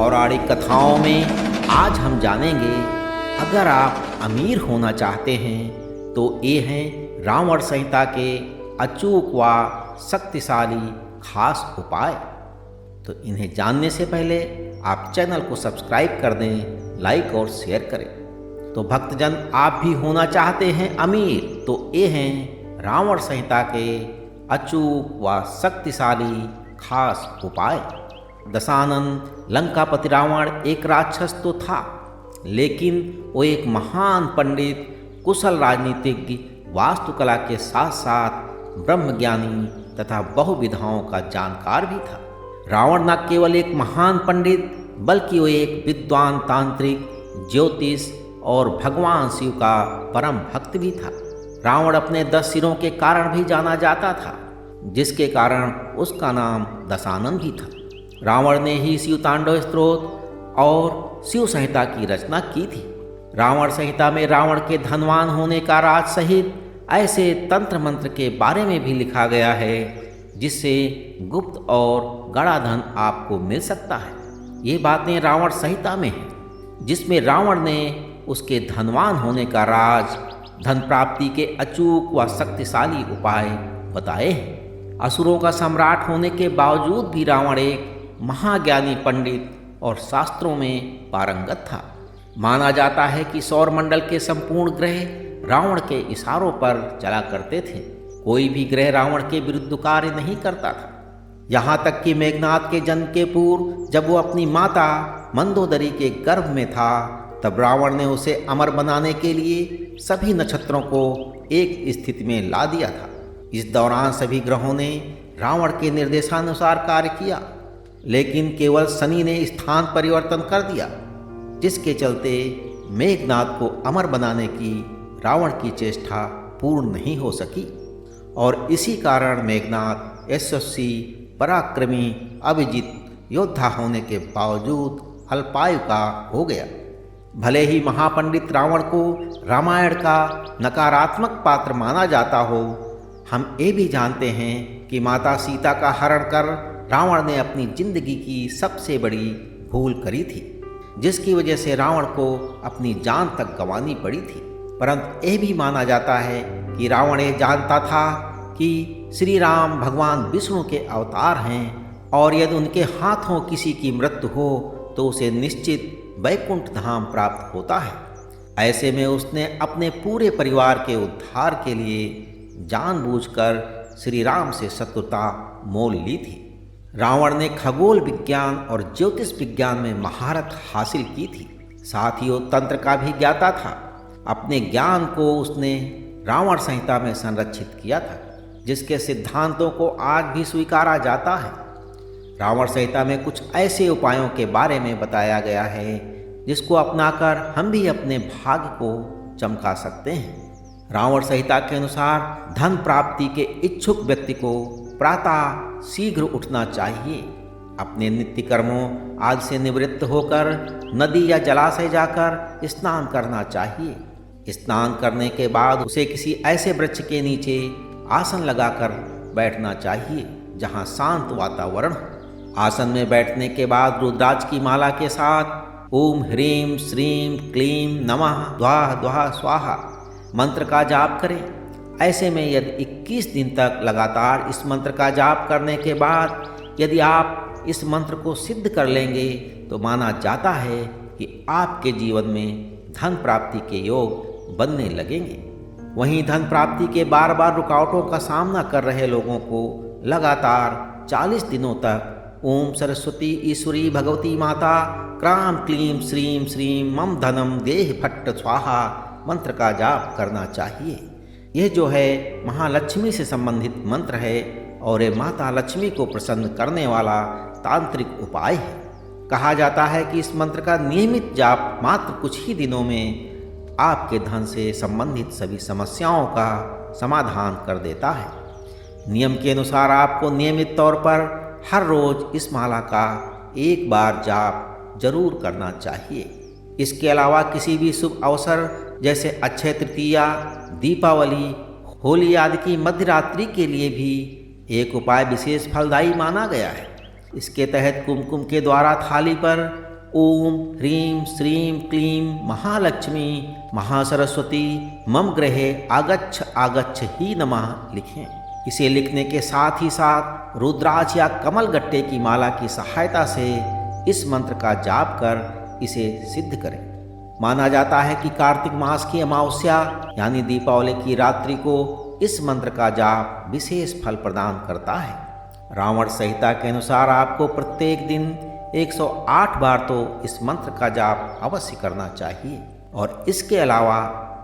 पौराणिक कथाओं में आज हम जानेंगे, अगर आप अमीर होना चाहते हैं तो ये हैं रावण संहिता के अचूक व शक्तिशाली खास उपाय। तो इन्हें जानने से पहले आप चैनल को सब्सक्राइब कर दें, लाइक और शेयर करें। तो भक्तजन, आप भी होना चाहते हैं अमीर तो ये हैं रावण संहिता के अचूक व शक्तिशाली खास उपाय। दशानन लंकापति रावण एक राक्षस तो था, लेकिन वो एक महान पंडित, कुशल राजनीतिज्ञ, वास्तुकला के साथ साथ ब्रह्मज्ञानी तथा बहुविधाओं का जानकार भी था। रावण न केवल एक महान पंडित बल्कि वो एक विद्वान तांत्रिक, ज्योतिष और भगवान शिव का परम भक्त भी था। रावण अपने 10 सिरों के कारण भी जाना जाता था, जिसके कारण उसका नाम दशानन भी था। रावण ने ही शिव तांडव स्तोत्र और शिव संहिता की रचना की थी। रावण संहिता में रावण के धनवान होने का राज सहित ऐसे तंत्र मंत्र के बारे में भी लिखा गया है जिससे गुप्त और गड़ा धन आपको मिल सकता है। ये बातें रावण संहिता में हैं, जिसमें रावण ने उसके धनवान होने का राज, धन प्राप्ति के अचूक व शक्तिशाली उपाय बताए हैं। असुरों का सम्राट होने के बावजूद भी रावण एक महाज्ञानी पंडित और शास्त्रों में पारंगत था। माना जाता है कि सौरमंडल के संपूर्ण ग्रह रावण के इशारों पर चला करते थे। कोई भी ग्रह रावण के विरुद्ध कार्य नहीं करता था। यहाँ तक कि मेघनाद के जन्म के पूर्व जब वो अपनी माता मंदोदरी के गर्भ में था, तब रावण ने उसे अमर बनाने के लिए सभी नक्षत्रों को एक स्थिति में ला दिया था। इस दौरान सभी ग्रहों ने रावण के निर्देशानुसार कार्य किया, लेकिन केवल शनि ने स्थान परिवर्तन कर दिया, जिसके चलते मेघनाद को अमर बनाने की रावण की चेष्टा पूर्ण नहीं हो सकी और इसी कारण मेघनाद यशस्वी, पराक्रमी, अभिजित योद्धा होने के बावजूद अल्पायु का हो गया। भले ही महापंडित रावण को रामायण का नकारात्मक पात्र माना जाता हो, हम ये भी जानते हैं कि माता सीता का हरण कर रावण ने अपनी जिंदगी की सबसे बड़ी भूल करी थी, जिसकी वजह से रावण को अपनी जान तक गंवानी पड़ी थी। परंतु यह भी माना जाता है कि रावण ये जानता था कि श्री राम भगवान विष्णु के अवतार हैं और यदि उनके हाथों किसी की मृत्यु हो तो उसे निश्चित वैकुंठ धाम प्राप्त होता है। ऐसे में उसने अपने पूरे परिवार के उद्धार के लिए जानबूझकर श्री राम से शत्रुता मोल ली थी। रावण ने खगोल विज्ञान और ज्योतिष विज्ञान में महारत हासिल की थी, साथ ही वो तंत्र का भी ज्ञाता था। अपने ज्ञान को उसने रावण संहिता में संरक्षित किया था, जिसके सिद्धांतों को आज भी स्वीकारा जाता है। रावण संहिता में कुछ ऐसे उपायों के बारे में बताया गया है जिसको अपनाकर हम भी अपने भाग्य को चमका सकते हैं। रावण संहिता के अनुसार धन प्राप्ति के इच्छुक व्यक्ति को प्रातः शीघ्र उठना चाहिए। अपने नित्य कर्मों आदि से निवृत्त होकर नदी या जलाशय जाकर स्नान करना चाहिए। स्नान करने के बाद उसे किसी ऐसे वृक्ष के नीचे आसन लगाकर बैठना चाहिए जहाँ शांत वातावरण हो। आसन में बैठने के बाद रुद्राक्ष की माला के साथ ओम ह्रीं श्रीं क्लीं नमः द्वाह द्वाह स्वाहा मंत्र का जाप करें। ऐसे में यदि 21 दिन तक लगातार इस मंत्र का जाप करने के बाद यदि आप इस मंत्र को सिद्ध कर लेंगे तो माना जाता है कि आपके जीवन में धन प्राप्ति के योग बनने लगेंगे। वहीं धन प्राप्ति के बार बार रुकावटों का सामना कर रहे लोगों को लगातार 40 दिनों तक ओम सरस्वती ईश्वरी भगवती माता क्राम क्लीं श्रीं श्रीं मम धनम देह फट्ट स्वाहा मंत्र का जाप करना चाहिए। यह जो है महालक्ष्मी से संबंधित मंत्र है और ये माता लक्ष्मी को प्रसन्न करने वाला तांत्रिक उपाय है। कहा जाता है कि इस मंत्र का नियमित जाप मात्र कुछ ही दिनों में आपके धन से संबंधित सभी समस्याओं का समाधान कर देता है। नियम के अनुसार आपको नियमित तौर पर हर रोज इस माला का एक बार जाप जरूर करना चाहिए। इसके अलावा किसी भी शुभ अवसर जैसे अक्षय तृतीया, दीपावली, होली आदि की मध्यरात्रि के लिए भी एक उपाय विशेष फलदायी माना गया है। इसके तहत कुमकुम के द्वारा थाली पर ओम ह्रीं श्रीं क्लीं महालक्ष्मी महासरस्वती मम गृहे आगच्छ आगच्छ ही नमः लिखें। इसे लिखने के साथ ही साथ रुद्राक्ष या कमल गट्टे की माला की सहायता से इस मंत्र का जाप कर इसे सिद्ध करें। माना जाता है कि कार्तिक मास की अमावस्या यानी दीपावली की रात्रि को इस मंत्र का जाप विशेष फल प्रदान करता है। रावण संहिता के अनुसार आपको प्रत्येक दिन 108 बार तो इस मंत्र का जाप अवश्य करना चाहिए और इसके अलावा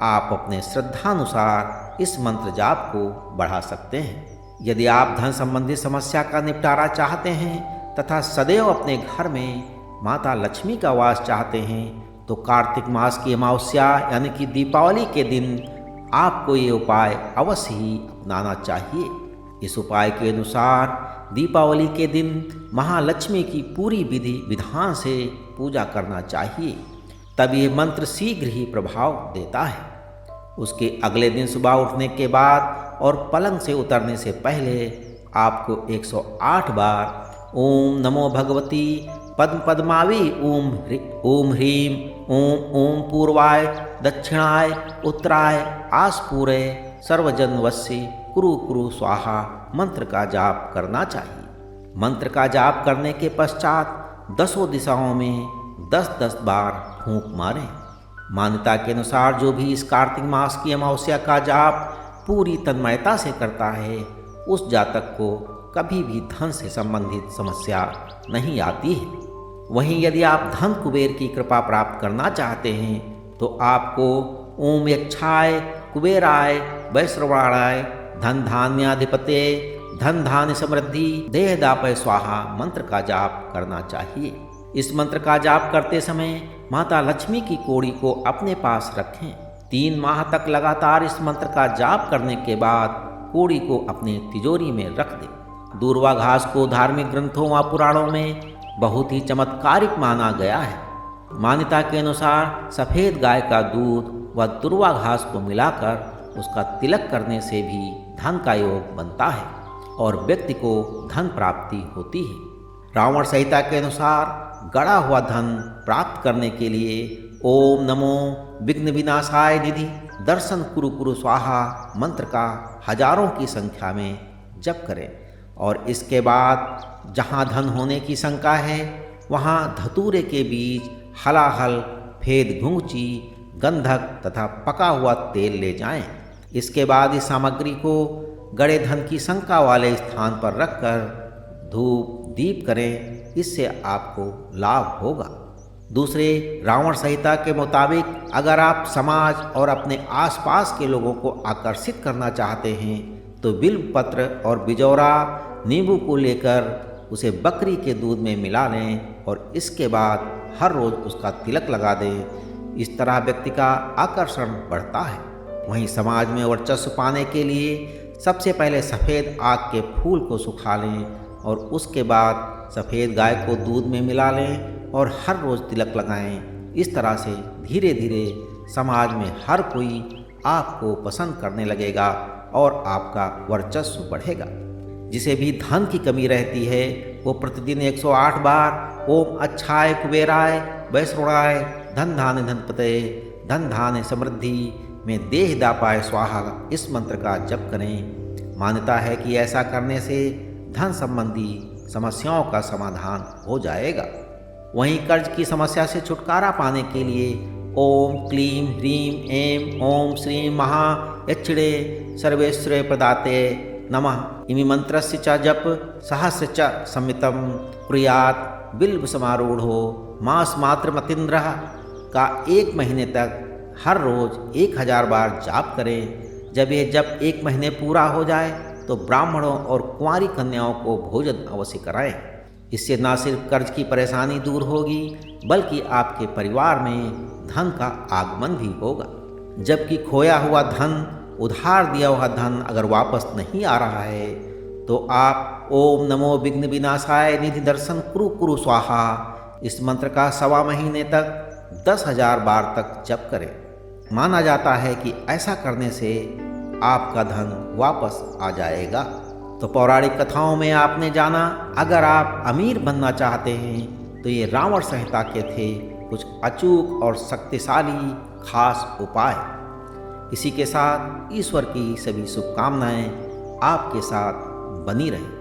आप अपने श्रद्धानुसार इस मंत्र जाप को बढ़ा सकते हैं। यदि आप धन संबंधी समस्या का निपटारा चाहते हैं तथा सदैव अपने घर में माता लक्ष्मी का वास चाहते हैं तो कार्तिक मास की अमावस्या यानी कि दीपावली के दिन आपको ये उपाय अवश्य ही अपनाना चाहिए। इस उपाय के अनुसार दीपावली के दिन महालक्ष्मी की पूरी विधि विधान से पूजा करना चाहिए, तब ये मंत्र शीघ्र ही प्रभाव देता है। उसके अगले दिन सुबह उठने के बाद और पलंग से उतरने से पहले आपको 108 बार ओम नमो भगवती पद्म पद्मावी ओम ह्रीं ओम ओम पूर्वाय दक्षिणाय उत्तराय आसपूरे सर्वजन्वस्य कुरु कुरु स्वाहा मंत्र का जाप करना चाहिए। मंत्र का जाप करने के पश्चात 10 दिशाओं में 10-10 बार फूंक मारें। मान्यता के अनुसार जो भी इस कार्तिक मास की अमावस्या का जाप पूरी तन्मयता से करता है उस जातक को कभी भी धन से संबंधित समस्या नहीं आती है। वहीं यदि आप धन कुबेर की कृपा प्राप्त करना चाहते हैं तो आपको ओम यक्षाय कुबेराय वैश्रवणाय धन धान्याधिपते धन धान्य समृद्धि देहदापय स्वाहा मंत्र का जाप करना चाहिए। इस मंत्र का जाप करते समय माता लक्ष्मी की कोड़ी को अपने पास रखें। 3 माह तक लगातार इस मंत्र का जाप करने के बाद कोड़ी को अपने तिजोरी में रख दें। दूर्वा घास को धार्मिक ग्रंथों व पुराणों में बहुत ही चमत्कारिक माना गया है। मान्यता के अनुसार सफ़ेद गाय का दूध व दूर्वा घास को मिलाकर उसका तिलक करने से भी धन का योग बनता है और व्यक्ति को धन प्राप्ति होती है। रावण संहिता के अनुसार गड़ा हुआ धन प्राप्त करने के लिए ओम नमो विघ्न विनाशाय निधि दर्शन कुरु कुरु स्वाहा मंत्र का हजारों की संख्या में जप करें और इसके बाद जहाँ धन होने की शंका है वहाँ धतूरे के बीज हलाहल फेद घुंघची गंधक तथा पका हुआ तेल ले जाएं। इसके बाद इस सामग्री को गड़े धन की शंका वाले स्थान पर रखकर धूप दीप करें, इससे आपको लाभ होगा। दूसरे रावण संहिता के मुताबिक अगर आप समाज और अपने आसपास के लोगों को आकर्षित करना चाहते हैं तो बिल्व पत्र और बिजौरा नींबू को लेकर उसे बकरी के दूध में मिला लें और इसके बाद हर रोज़ उसका तिलक लगा दें। इस तरह व्यक्ति का आकर्षण बढ़ता है। वहीं समाज में वर्चस्व पाने के लिए सबसे पहले सफ़ेद आक के फूल को सुखा लें और उसके बाद सफ़ेद गाय को दूध में मिला लें और हर रोज़ तिलक लगाएं। इस तरह से धीरे धीरे समाज में हर कोई आपको पसंद करने लगेगा और आपका वर्चस्व बढ़ेगा। जिसे भी धन की कमी रहती है वो प्रतिदिन 108 बार ओम अच्छाय कुबेराय वैश्रवणाय धन धान्य धनपते धन धान्य समृद्धि में देह दापाय स्वाहा इस मंत्र का जप करें। मान्यता है कि ऐसा करने से धन संबंधी समस्याओं का समाधान हो जाएगा। वहीं कर्ज की समस्या से छुटकारा पाने के लिए ओम क्लीं ह्रीं ऐं ओम श्रीं महा यक्षिणे सर्वेश्वरे प्रदाते नमः इमि मंत्रस्य च जप सहस्र च संमितं कुर्यात् बिल्व समारूढ़ो मास मात्र मतीन्द्रः का 1 महीने तक हर रोज़ 1000 बार जाप करें। जब यह जप 1 महीने पूरा हो जाए तो ब्राह्मणों और कुंवारी कन्याओं को भोजन अवश्य कराएं। इससे न सिर्फ कर्ज की परेशानी दूर होगी बल्कि आपके परिवार में धन का आगमन भी होगा। जबकि खोया हुआ धन उधार दिया हुआ धन अगर वापस नहीं आ रहा है तो आप ओम नमो विघ्न विनाशाय निधि दर्शन कुरु कुरु स्वाहा इस मंत्र का 1.25 महीने तक 10,000 बार तक जप करें। माना जाता है कि ऐसा करने से आपका धन वापस आ जाएगा। तो पौराणिक कथाओं में आपने जाना अगर आप अमीर बनना चाहते हैं तो ये रावण संहिता के थे कुछ अचूक और शक्तिशाली खास उपाय। इसी के साथ ईश्वर की सभी शुभकामनाएं आपके साथ बनी रहें।